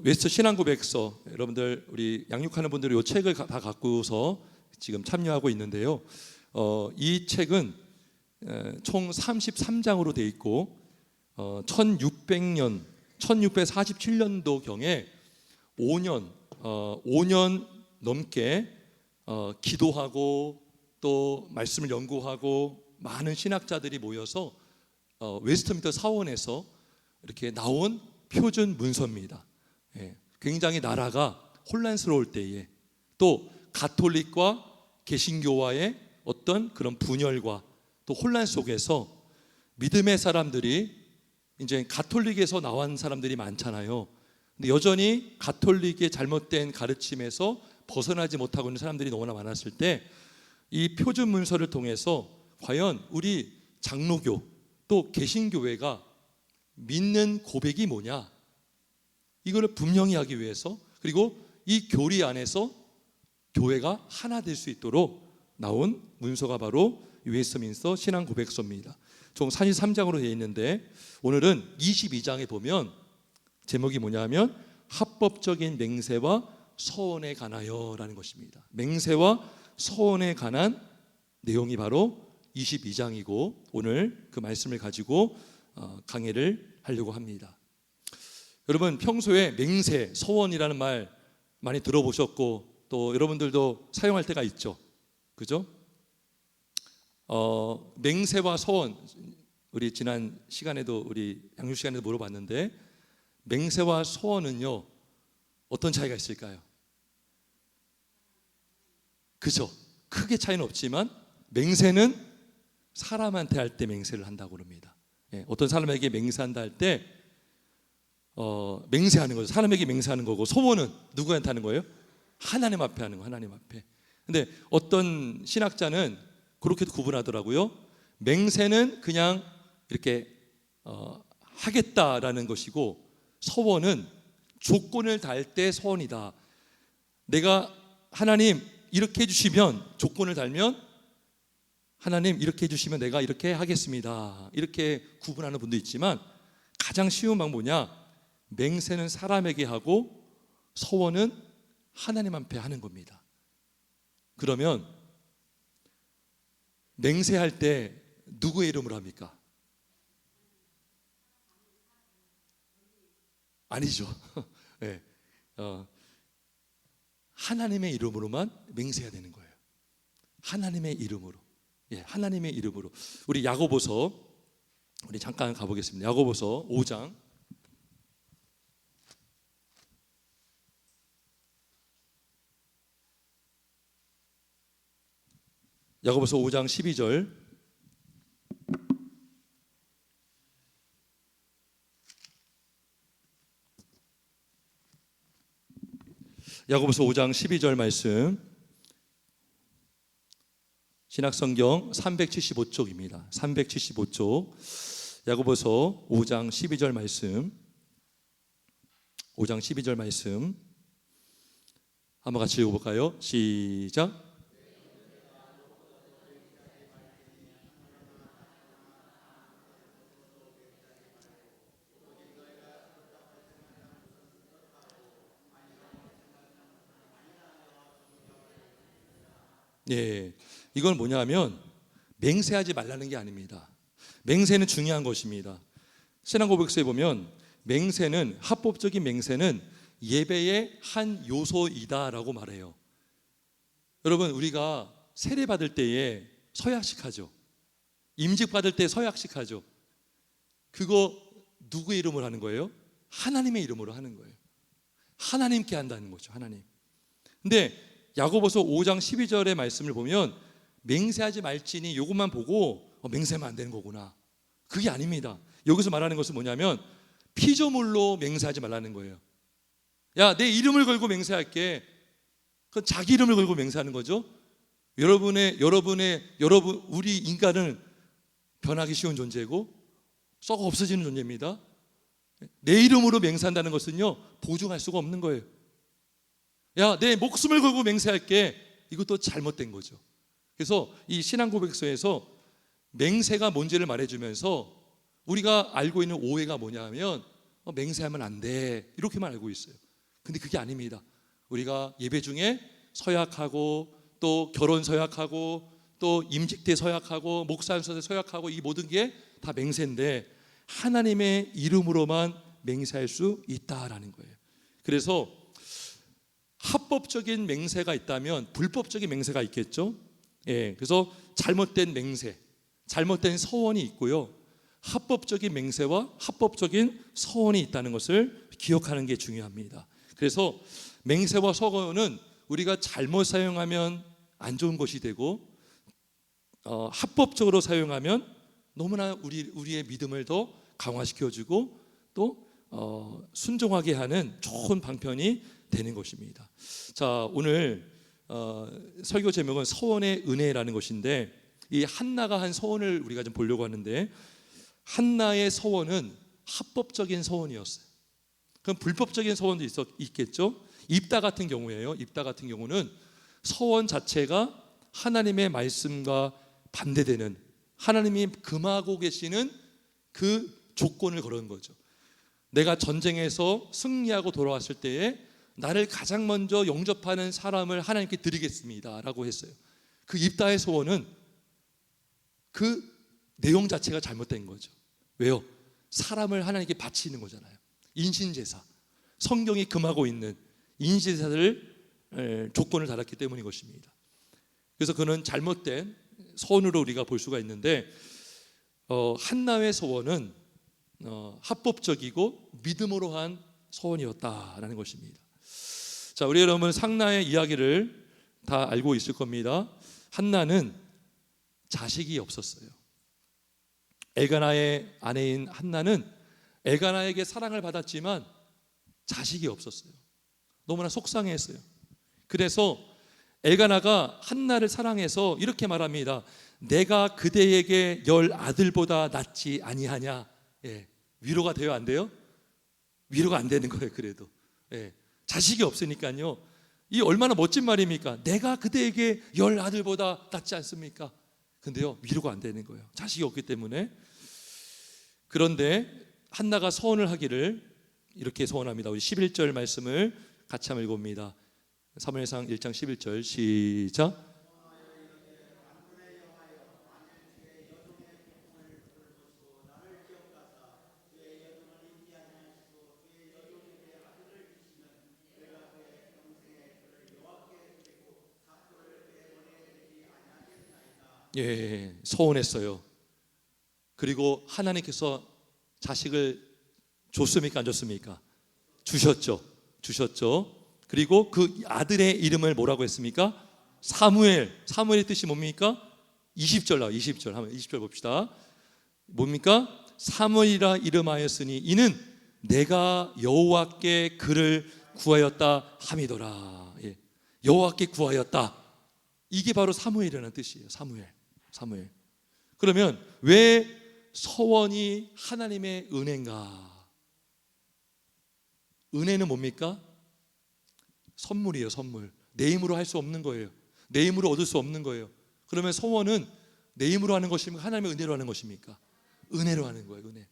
웨스트 신앙고백서, 여러분들 우리 양육하는 분들이 이 책을 다 갖고서 지금 참여하고 있는데요. 이 책은 총 33장으로 되어 있고 1647년도 경에 5년 넘게 기도하고 또 말씀을 연구하고 많은 신학자들이 모여서 웨스트민스터 사원에서 이렇게 나온 표준 문서입니다. 굉장히 나라가 혼란스러울 때에 또 가톨릭과 개신교와의 어떤 그런 분열과 또 혼란 속에서 믿음의 사람들이, 이제 가톨릭에서 나온 사람들이 많잖아요. 근데 여전히 가톨릭의 잘못된 가르침에서 벗어나지 못하고 있는 사람들이 너무나 많았을 때 이 표준 문서를 통해서 과연 우리 장로교 또 개신교회가 믿는 고백이 뭐냐, 이거를 분명히 하기 위해서, 그리고 이 교리 안에서 교회가 하나 될 수 있도록 나온 문서가 바로 웨스트민스터 신앙 고백서입니다. 총 43장으로 되어 있는데 오늘은 22장에 보면 제목이 뭐냐면 합법적인 맹세와 서원에 관하여 라는 것입니다. 맹세와 서원에 관한 내용이 바로 22장이고 오늘 그 말씀을 가지고 강의를 하려고 합니다. 여러분, 평소에 맹세, 서원이라는 말 많이 들어보셨고 또 여러분들도 사용할 때가 있죠, 그죠? 맹세와 서원, 우리 지난 시간에도 우리 양육 시간에도 물어봤는데 맹세와 서원은요 어떤 차이가 있을까요? 그죠? 크게 차이는 없지만 맹세는 사람한테 할 때 맹세를 한다고 합니다. 어떤 사람에게 맹세한다 할 때 맹세하는 거죠. 사람에게 맹세하는 거고, 소원은 누구한테 하는 거예요? 하나님 앞에 하는 거, 하나님 앞에. 근데 어떤 신학자는 그렇게도 구분하더라고요. 맹세는 그냥 이렇게 하겠다라는 것이고, 서원은 조건을 달 때 서원이다. 내가 하나님 이렇게 해주시면, 조건을 달면 하나님 이렇게 해주시면 내가 이렇게 하겠습니다, 이렇게 구분하는 분도 있지만 가장 쉬운 방법은 뭐냐, 맹세는 사람에게 하고 서원은 하나님 앞에 하는 겁니다. 그러면 맹세할 때 누구의 이름으로 합니까? 아니죠. 네. 하나님의 이름으로만 맹세해야 되는 거예요. 하나님의 이름으로. 하나님의 이름으로. 우리 야고보서, 우리 잠깐 가보겠습니다. 야고보서 5장. 야고보서 5장 12절. 야고보서 5장 12절 말씀, 신약성경 375쪽입니다. 375쪽 야고보서 5장 12절 말씀, 5장 12절 말씀 한번 같이 읽어볼까요? 시작. 이건 뭐냐면 맹세하지 말라는 게 아닙니다. 맹세는 중요한 것입니다. 신앙고백서에 보면 맹세는, 합법적인 맹세는 예배의 한 요소이다라고 말해요. 여러분, 우리가 세례 받을 때에 서약식 하죠. 임직 받을 때 서약식 하죠. 그거 누구의 이름으로 하는 거예요? 하나님의 이름으로 하는 거예요. 하나님께 한다는 거죠, 하나님. 근데 야고보서 5장 12절의 말씀을 보면 맹세하지 말지니 이것만 보고 맹세하면 안 되는 거구나, 그게 아닙니다. 여기서 말하는 것은 뭐냐면 피조물로 맹세하지 말라는 거예요. 야, 내 이름을 걸고 맹세할게. 그건 자기 이름을 걸고 맹세하는 거죠. 여러분, 우리 인간은 변하기 쉬운 존재고 썩어 없어지는 존재입니다. 내 이름으로 맹세한다는 것은요 보증할 수가 없는 거예요. 야, 내 목숨을 걸고 맹세할게. 이것도 잘못된 거죠. 그래서 이 신앙고백서에서 맹세가 뭔지를 말해주면서 우리가 알고 있는 오해가 뭐냐면 맹세하면 안 돼, 이렇게만 알고 있어요. 근데 그게 아닙니다. 우리가 예배 중에 서약하고 또 결혼 서약하고 또 임직 때 서약하고 목사한테 서약하고, 이 모든 게 다 맹세인데 하나님의 이름으로만 맹세할 수 있다라는 거예요. 그래서 합법적인 맹세가 있다면 불법적인 맹세가 있겠죠. 그래서 잘못된 맹세, 잘못된 서원이 있고요, 합법적인 맹세와 합법적인 서원이 있다는 것을 기억하는 게 중요합니다. 그래서 맹세와 서원은 우리가 잘못 사용하면 안 좋은 것이 되고, 합법적으로 사용하면 너무나 우리의 믿음을 더 강화시켜주고 또 순종하게 하는 좋은 방편이 되는 것입니다. 자, 오늘 설교 제목은 서원의 은혜라는 것인데, 이 한나가 한 서원을 우리가 좀 보려고 하는데, 한나의 서원은 합법적인 서원이었어요. 그럼 불법적인 서원도 있겠죠. 입다 같은 경우예요. 입다 같은 경우는 서원 자체가 하나님의 말씀과 반대되는, 하나님이 금하고 계시는 그 조건을 걸은 거죠. 내가 전쟁에서 승리하고 돌아왔을 때에 나를 가장 먼저 영접하는 사람을 하나님께 드리겠습니다 라고 했어요. 그 입다의 소원은 그 내용 자체가 잘못된 거죠. 왜요? 사람을 하나님께 바치는 거잖아요. 인신제사, 성경이 금하고 있는 인신제사를 조건을 달았기 때문인 것입니다. 그래서 그는 잘못된 서원으로 우리가 볼 수가 있는데, 한나의 서원은 합법적이고 믿음으로 한 서원이었다라는 것입니다. 자, 우리 여러분 상나의 이야기를 다 알고 있을 겁니다. 한나는 자식이 없었어요. 엘가나의 아내인 한나는 엘가나에게 사랑을 받았지만 자식이 없었어요. 너무나 속상했어요. 그래서 엘가나가 한나를 사랑해서 이렇게 말합니다. 내가 그대에게 10 아들보다 낫지 아니하냐. 위로가 돼요, 안 돼요? 위로가 안 되는 거예요. 그래도 자식이 없으니까요. 이 얼마나 멋진 말입니까? 내가 그대에게 10 아들보다 낫지 않습니까? 근데요, 위로가 안 되는 거예요. 자식이 없기 때문에. 그런데 한나가 서원을 하기를 이렇게 서원합니다. 우리 11절 말씀을 같이 한번 읽어봅니다. 사무엘상 1장 11절 시작. 서원했어요. 그리고 하나님께서 자식을 줬습니까, 안 줬습니까? 주셨죠. 그리고 그 아들의 이름을 뭐라고 했습니까? 사무엘. 사무엘의 뜻이 뭡니까? 20절 나와. 20절 한번 20절 봅시다. 뭡니까? 사무엘이라 이름하였으니 이는 내가 여호와께 그를 구하였다 함이더라. 여호와께 구하였다. 이게 바로 사무엘이라는 뜻이에요. 사무엘. 그러면 왜 서원이 하나님의 은혜인가? 은혜는 뭡니까? 선물이에요. 선물. 내 힘으로 할 수 없는 거예요. 내 힘으로 얻을 수 없는 거예요. 그러면 서원은 내 힘으로 하는 것입니까? 하나님의 은혜로 하는 것입니까? 은혜로 하는 거예요. 은혜.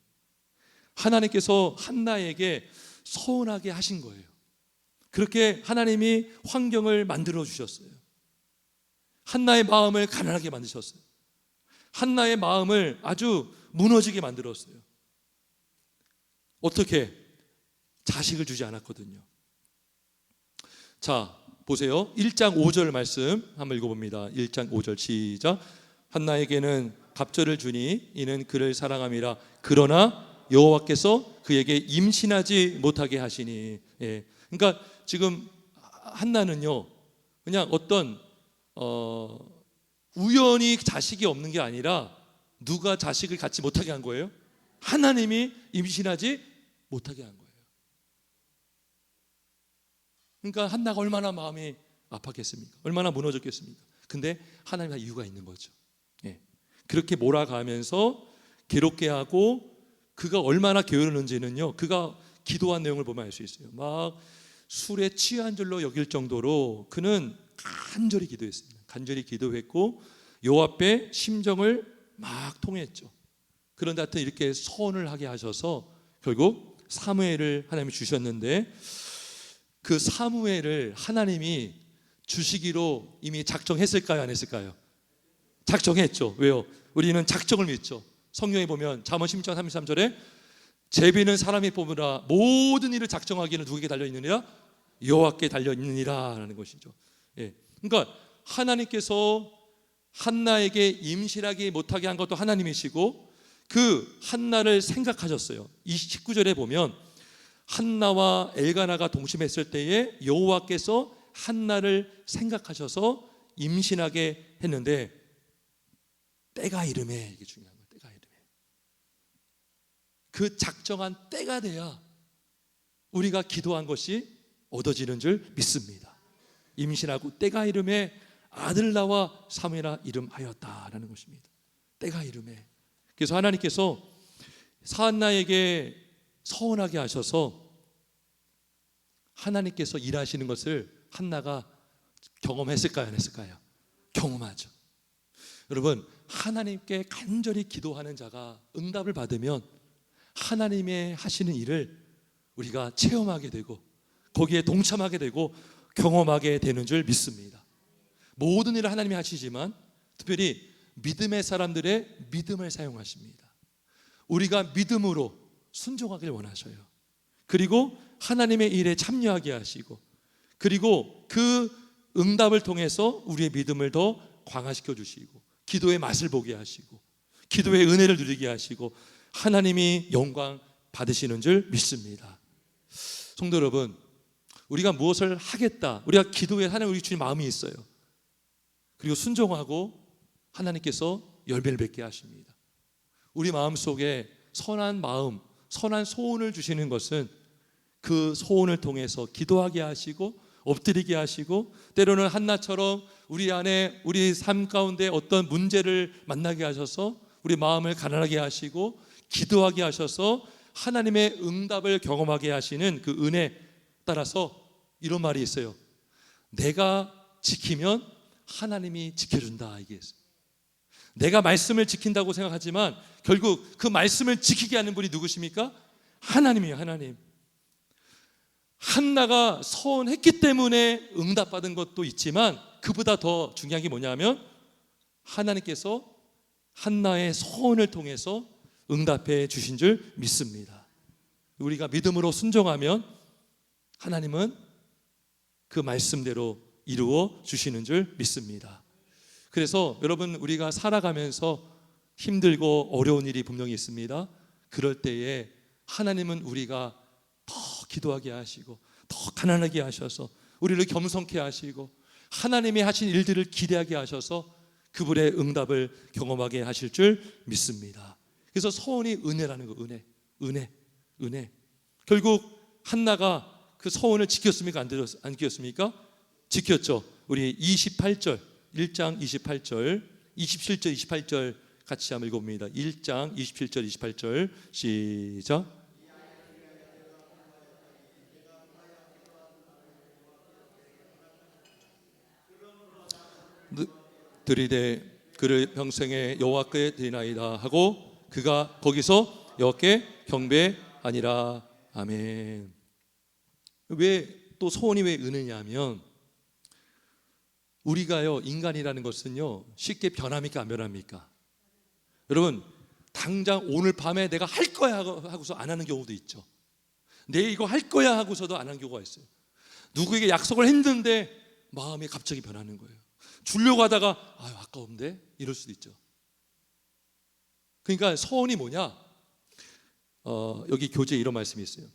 하나님께서 한나에게 서원하게 하신 거예요. 그렇게 하나님이 환경을 만들어 주셨어요. 한나의 마음을 가난하게 만드셨어요. 한나의 마음을 아주 무너지게 만들었어요. 어떻게? 자식을 주지 않았거든요. 자, 보세요. 1장 5절 말씀 한번 읽어봅니다. 1장 5절 시작. 한나에게는 갑절을 주니 이는 그를 사랑함이라. 그러나 여호와께서 그에게 임신하지 못하게 하시니. 그러니까 지금 한나는요, 그냥 어떤 우연히 자식이 없는 게 아니라 누가 자식을 갖지 못하게 한 거예요? 하나님이 임신하지 못하게 한 거예요. 그러니까 한나가 얼마나 마음이 아팠겠습니까? 얼마나 무너졌겠습니까? 근데 하나님의 이유가 있는 거죠. 그렇게 몰아가면서 괴롭게 하고, 그가 얼마나 게으르는지는요, 그가 기도한 내용을 보면 알 수 있어요. 막 술에 취한 줄로 여길 정도로 그는 간절히 기도했습니다. 간절히 기도했고 여호와 앞에 심정을 막 통했죠. 그런데 하여튼 이렇게 서원을 하게 하셔서 결국 사무엘을 하나님이 주셨는데 그 사무엘을 하나님이 주시기로 이미 작정했을까요? 안 했을까요? 작정했죠. 왜요? 우리는 작정을 믿죠. 성경에 보면 잠언 16장 33절에 제비는 사람이 뽑으라 모든 일을 작정하기는 누구에게 달려있느니라? 여호와께 달려있느니라 라는 것이죠. 예. 그러니까 하나님께서 한나에게 임신하지 못하게 한 것도 하나님이시고 그 한나를 생각하셨어요. 19절에 보면 한나와 엘가나가 동침했을 때에 여호와께서 한나를 생각하셔서 임신하게 했는데 때가 이름에, 이게 중요한 거예요. 때가 이름에. 그 작정한 때가 돼야 우리가 기도한 것이 얻어지는 줄 믿습니다. 임신하고 때가 이름에 아들 나와 사무엘아 이름하였다라는 것입니다. 때가 이름에. 그래서 하나님께서 한나에게 서운하게 하셔서 하나님께서 일하시는 것을 한나가 경험했을까요? 안 했을까요? 경험하죠. 여러분, 하나님께 간절히 기도하는 자가 응답을 받으면 하나님의 하시는 일을 우리가 체험하게 되고 거기에 동참하게 되고 경험하게 되는 줄 믿습니다. 모든 일을 하나님이 하시지만 특별히 믿음의 사람들의 믿음을 사용하십니다. 우리가 믿음으로 순종하길 원하셔요. 그리고 하나님의 일에 참여하게 하시고 그리고 그 응답을 통해서 우리의 믿음을 더 강화시켜 주시고 기도의 맛을 보게 하시고 기도의 은혜를 누리게 하시고 하나님이 영광 받으시는 줄 믿습니다. 성도 여러분, 우리가 무엇을 하겠다, 우리가 기도에 하나님 우리 주님 마음이 있어요. 그리고 순종하고 하나님께서 열매를 맺게 하십니다. 우리 마음속에 선한 마음, 선한 소원을 주시는 것은 그 소원을 통해서 기도하게 하시고 엎드리게 하시고 때로는 한나처럼 우리 안에 우리 삶 가운데 어떤 문제를 만나게 하셔서 우리 마음을 가난하게 하시고 기도하게 하셔서 하나님의 응답을 경험하게 하시는 그 은혜 따라서 이런 말이 있어요. 내가 지키면 하나님이 지켜준다. 이게 있어요. 내가 말씀을 지킨다고 생각하지만 결국 그 말씀을 지키게 하는 분이 누구십니까? 하나님이에요. 하나님. 한나가 서운했기 때문에 응답받은 것도 있지만 그보다 더 중요한 게 뭐냐면 하나님께서 한나의 서운을 통해서 응답해 주신 줄 믿습니다. 우리가 믿음으로 순종하면 하나님은 그 말씀대로 이루어 주시는 줄 믿습니다. 그래서 여러분, 우리가 살아가면서 힘들고 어려운 일이 분명히 있습니다. 그럴 때에 하나님은 우리가 더 기도하게 하시고 더 가난하게 하셔서 우리를 겸손케 하시고 하나님이 하신 일들을 기대하게 하셔서 그분의 응답을 경험하게 하실 줄 믿습니다. 그래서 서원이 은혜라는 거. 은혜. 결국 한나가 그 서원을 지켰습니까? 안 지켰습니까? 지켰죠. 우리 28절 1장 28절 27절 28절 같이 한번 읽어봅니다. 1장 27절 28절 시작. 들이대 그를 평생에 여호와께 드리나이다 하고 그가 거기서 여호와께 경배하니라. 아멘. 왜 또 소원이 왜 은혜냐면 우리가요, 인간이라는 것은요 쉽게 변합니까? 안 변합니까? 여러분, 당장 오늘 밤에 내가 할 거야 하고서 안 하는 경우도 있죠. 내일 이거 할 거야 하고서도 안 하는 경우가 있어요. 누구에게 약속을 했는데 마음이 갑자기 변하는 거예요. 주려고 하다가 아까운데 이럴 수도 있죠. 그러니까 서원이 뭐냐? 여기 교재에 이런 말씀이 있어요.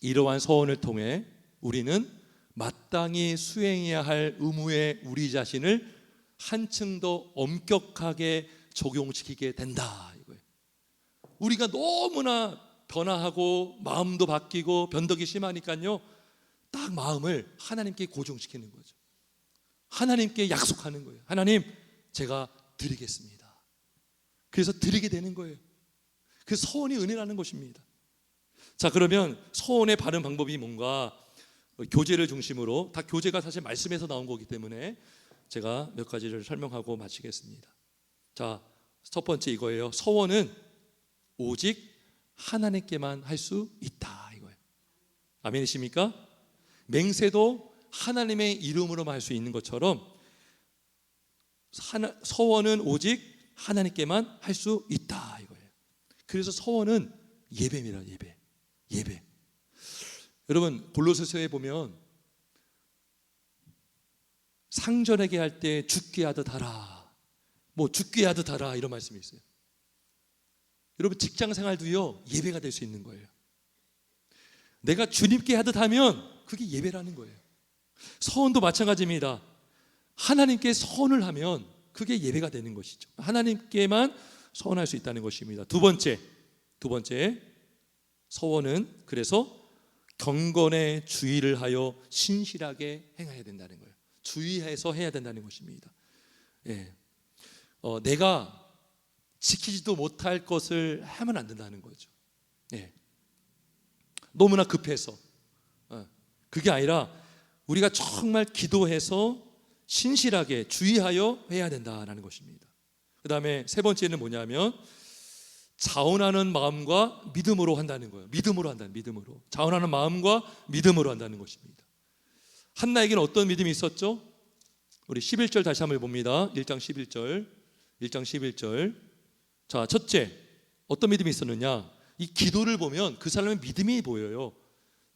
이러한 서원을 통해 우리는 마땅히 수행해야 할 의무에 우리 자신을 한층 더 엄격하게 적용시키게 된다 이거예요. 우리가 너무나 변화하고 마음도 바뀌고 변덕이 심하니까요, 딱 마음을 하나님께 고정시키는 거죠. 하나님께 약속하는 거예요. 하나님, 제가 드리겠습니다. 그래서 드리게 되는 거예요. 그 서원이 은혜라는 것입니다. 자, 그러면 서원의 바른 방법이 뭔가? 교재를 중심으로, 다 교재가 사실 말씀에서 나온 거기 때문에 제가 몇 가지를 설명하고 마치겠습니다. 자, 첫 번째 이거예요. 서원은 오직 하나님께만 할 수 있다 이거예요. 아멘이십니까? 맹세도 하나님의 이름으로만 할 수 있는 것처럼 서원은 오직 하나님께만 할 수 있다 이거예요. 그래서 서원은 예배입니다. 예배. 여러분 골로새서에 보면 상전에게 할 때 죽게 하듯 하라, 죽게 하듯 하라 이런 말씀이 있어요. 여러분 직장 생활도요 예배가 될 수 있는 거예요. 내가 주님께 하듯 하면 그게 예배라는 거예요. 서원도 마찬가지입니다. 하나님께 서원을 하면 그게 예배가 되는 것이죠. 하나님께만 서원할 수 있다는 것입니다. 두 번째 서원은 그래서 경건의 주의를 하여 신실하게 행해야 된다는 거예요. 주의해서 해야 된다는 것입니다. 내가 지키지도 못할 것을 하면 안 된다는 거죠. 너무나 급해서 그게 아니라 우리가 정말 기도해서 신실하게 주의하여 해야 된다는 것입니다. 그 다음에 세 번째는 뭐냐면 자원하는 마음과 믿음으로 한다는 거예요. 믿음으로. 자원하는 마음과 믿음으로 한다는 것입니다. 한나에게는 어떤 믿음이 있었죠? 우리 11절 다시 한번 봅니다. 1장 11절. 자, 첫째 어떤 믿음이 있었느냐? 이 기도를 보면 그 사람의 믿음이 보여요.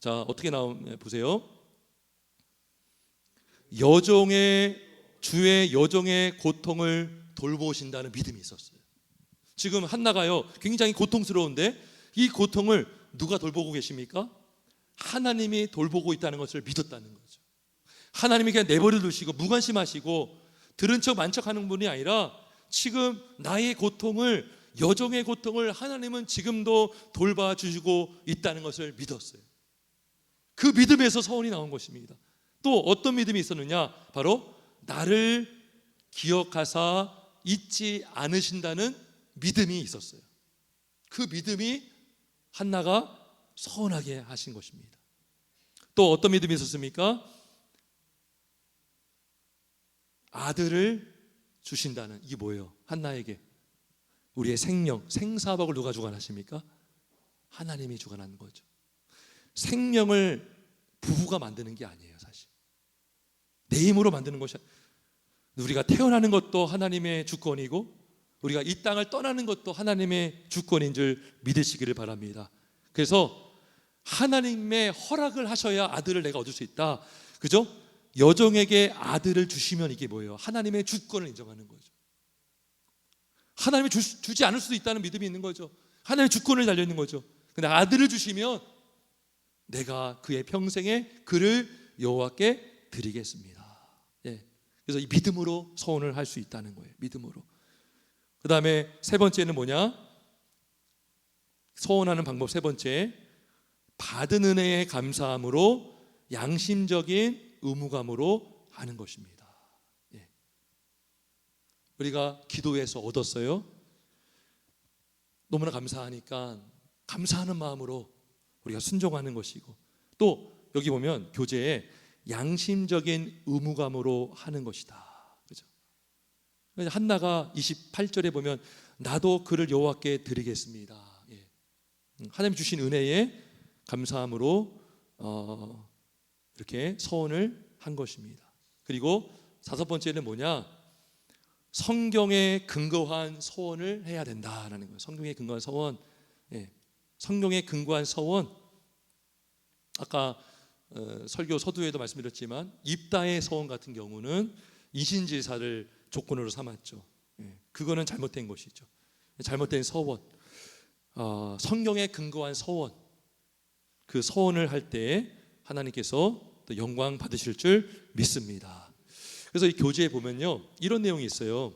자, 어떻게 나오냐 보세요. 주의 여종의 고통을 돌보신다는 믿음이 있었어요. 지금 한나가요 굉장히 고통스러운데 이 고통을 누가 돌보고 계십니까? 하나님이 돌보고 있다는 것을 믿었다는 거죠. 하나님이 그냥 내버려 두시고 무관심하시고 들은 척 만척하는 분이 아니라 지금 나의 고통을, 여종의 고통을 하나님은 지금도 돌봐주시고 있다는 것을 믿었어요. 그 믿음에서 서원이 나온 것입니다. 또 어떤 믿음이 있었느냐? 바로 나를 기억하사 잊지 않으신다는 믿음이 있었어요. 그 믿음이 한나가 서운하게 하신 것입니다. 또 어떤 믿음이 있었습니까? 아들을 주신다는, 이게 뭐예요? 한나에게 우리의 생사복을 누가 주관하십니까? 하나님이 주관하는 거죠. 생명을 부부가 만드는 게 아니에요. 사실 내 힘으로 만드는 것이, 우리가 태어나는 것도 하나님의 주권이고 우리가 이 땅을 떠나는 것도 하나님의 주권인 줄 믿으시기를 바랍니다. 그래서 하나님의 허락을 하셔야 아들을 내가 얻을 수 있다. 그죠? 여종에게 아들을 주시면 이게 뭐예요? 하나님의 주권을 인정하는 거죠. 하나님이 주지 않을 수도 있다는 믿음이 있는 거죠. 하나님의 주권을 달려 있는 거죠. 근데 아들을 주시면 내가 그의 평생에 그를 여호와께 드리겠습니다. 그래서 이 믿음으로 서원을 할 수 있다는 거예요. 믿음으로. 그 다음에 세 번째는 뭐냐? 서원하는 방법 세 번째, 받은 은혜에 감사함으로 양심적인 의무감으로 하는 것입니다. 우리가 기도해서 얻었어요. 너무나 감사하니까 감사하는 마음으로 우리가 순종하는 것이고, 또 여기 보면 교재에 양심적인 의무감으로 하는 것이다. 그죠? 한나가 28절에 보면 나도 그를 여호와께 드리겠습니다. 하나님 주신 은혜에 감사함으로 이렇게 서원을 한 것입니다. 그리고 다섯 번째는 뭐냐? 성경에 근거한 서원을 해야 된다라는 거예요. 성경에 근거한 서원. 성경에 근거한 서원. 아까 설교 서두에도 말씀드렸지만 입다의 서원 같은 경우는 이신지사를 조건으로 삼았죠. 그거는 잘못된 것이죠. 잘못된 서원. 성경에 근거한 서원. 그 서원을 할 때 하나님께서 또 영광 받으실 줄 믿습니다. 그래서 이 교재에 보면요 이런 내용이 있어요.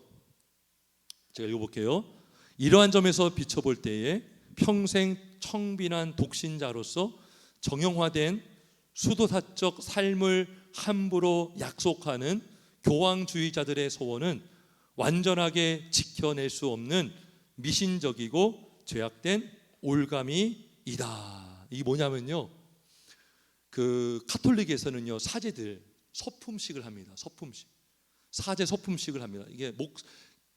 제가 읽어볼게요. 이러한 점에서 비춰볼 때에 평생 청빈한 독신자로서 정형화된 수도사적 삶을 함부로 약속하는 교황주의자들의 소원은 완전하게 지켜낼 수 없는 미신적이고 죄악된 올가미이다. 이게 뭐냐면요, 그 카톨릭에서는요 사제들 서품식을 합니다. 사제 서품식을 합니다. 이게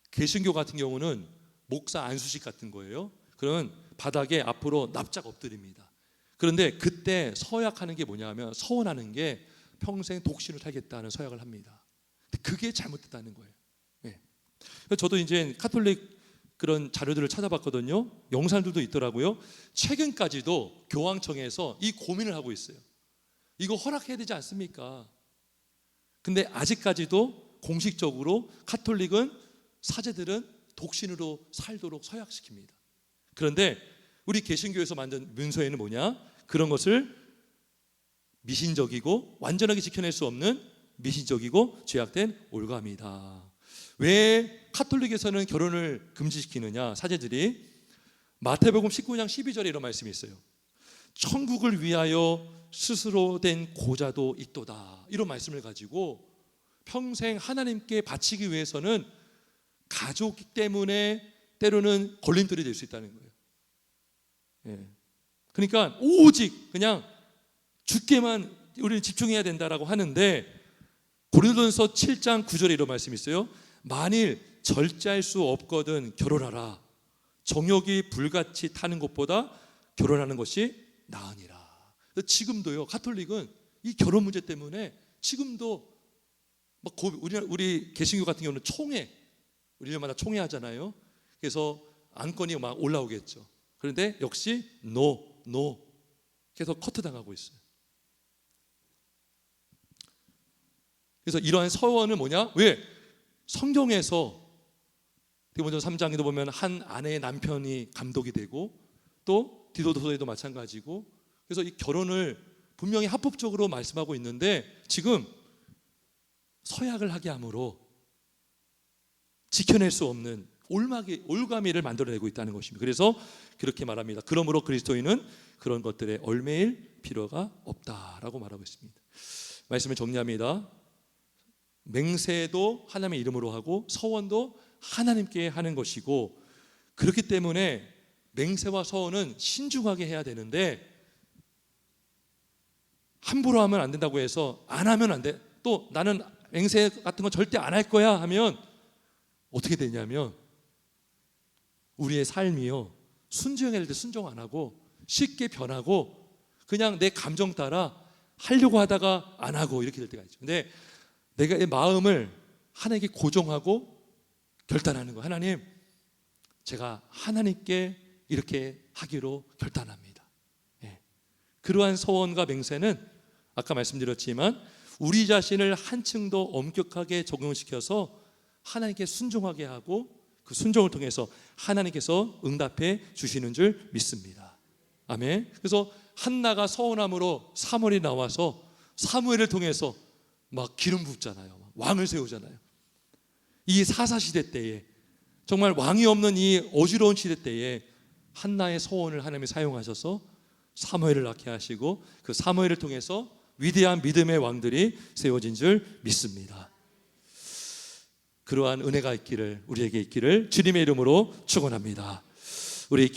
개신교 같은 경우는 목사 안수식 같은 거예요. 그러면 바닥에 앞으로 납작 엎드립니다. 그런데 그때 서약하는 게 뭐냐면 서원하는 게 평생 독신을 살겠다는 서약을 합니다. 그게 잘못됐다는 거예요. 네. 저도 이제 카톨릭 그런 자료들을 찾아봤거든요. 영상들도 있더라고요. 최근까지도 교황청에서 이 고민을 하고 있어요. 이거 허락해야 되지 않습니까? 근데 아직까지도 공식적으로 카톨릭은 사제들은 독신으로 살도록 서약시킵니다. 그런데 우리 개신교에서 만든 문서에는 뭐냐? 그런 것을 미신적이고 완전하게 지켜낼 수 없는 미신적이고 죄악된 올가미다. 왜 카톨릭에서는 결혼을 금지시키느냐? 사제들이 마태복음 19장 12절에 이런 말씀이 있어요. 천국을 위하여 스스로 된 고자도 있도다. 이런 말씀을 가지고 평생 하나님께 바치기 위해서는 가족 때문에 때로는 걸림돌이 될 수 있다는 거예요. 예. 그러니까 오직 그냥 주께만 우리는 집중해야 된다라고 하는데 고린도전서 7장 9절에 이런 말씀이 있어요. 만일 절제할 수 없거든 결혼하라. 정욕이 불같이 타는 것보다 결혼하는 것이 나으니라. 지금도요, 카톨릭은 이 결혼 문제 때문에 지금도 막 우리 개신교 같은 경우는 총회, 우리 1년마다 총회 하잖아요. 그래서 안건이 막 올라오겠죠. 그런데 역시 노 계속 커트당하고 있어요. 그래서 이러한 서원은 뭐냐? 왜? 성경에서 디모데전서 3장에도 보면 한 아내의 남편이 감독이 되고 또 디도서에도 마찬가지고, 그래서 이 결혼을 분명히 합법적으로 말씀하고 있는데 지금 서약을 하게 함으로 지켜낼 수 없는 올가미를 만들어내고 있다는 것입니다. 그래서 그렇게 말합니다. 그러므로 그리스도인은 그런 것들에 얽매일 필요가 없다라고 말하고 있습니다. 말씀을 정리합니다. 맹세도 하나님의 이름으로 하고 서원도 하나님께 하는 것이고, 그렇기 때문에 맹세와 서원은 신중하게 해야 되는데 함부로 하면 안 된다고 해서 안 하면 안 돼. 또 나는 맹세 같은 건 절대 안 할 거야 하면 어떻게 되냐면 우리의 삶이요, 순종해야 될 때 순종 안 하고 쉽게 변하고 그냥 내 감정 따라 하려고 하다가 안 하고 이렇게 될 때가 있죠. 근데 내가 이 마음을 하나님께 고정하고 결단하는 거. 하나님, 제가 하나님께 이렇게 하기로 결단합니다. 예. 그러한 소원과 맹세는 아까 말씀드렸지만 우리 자신을 한층 더 엄격하게 적용시켜서 하나님께 순종하게 하고 그 순종을 통해서 하나님께서 응답해 주시는 줄 믿습니다. 아멘. 그래서 한나가 서원함으로 사무엘이 나와서 사무엘을 통해서 막 기름 붓잖아요. 왕을 세우잖아요. 이 사사시대 때에, 정말 왕이 없는 이 어지러운 시대 때에 한나의 서원을 하나님이 사용하셔서 사무엘을 낳게 하시고 그 사무엘을 통해서 위대한 믿음의 왕들이 세워진 줄 믿습니다. 그러한 은혜가 있기를, 우리에게 있기를 주님의 이름으로 축원합니다. 우리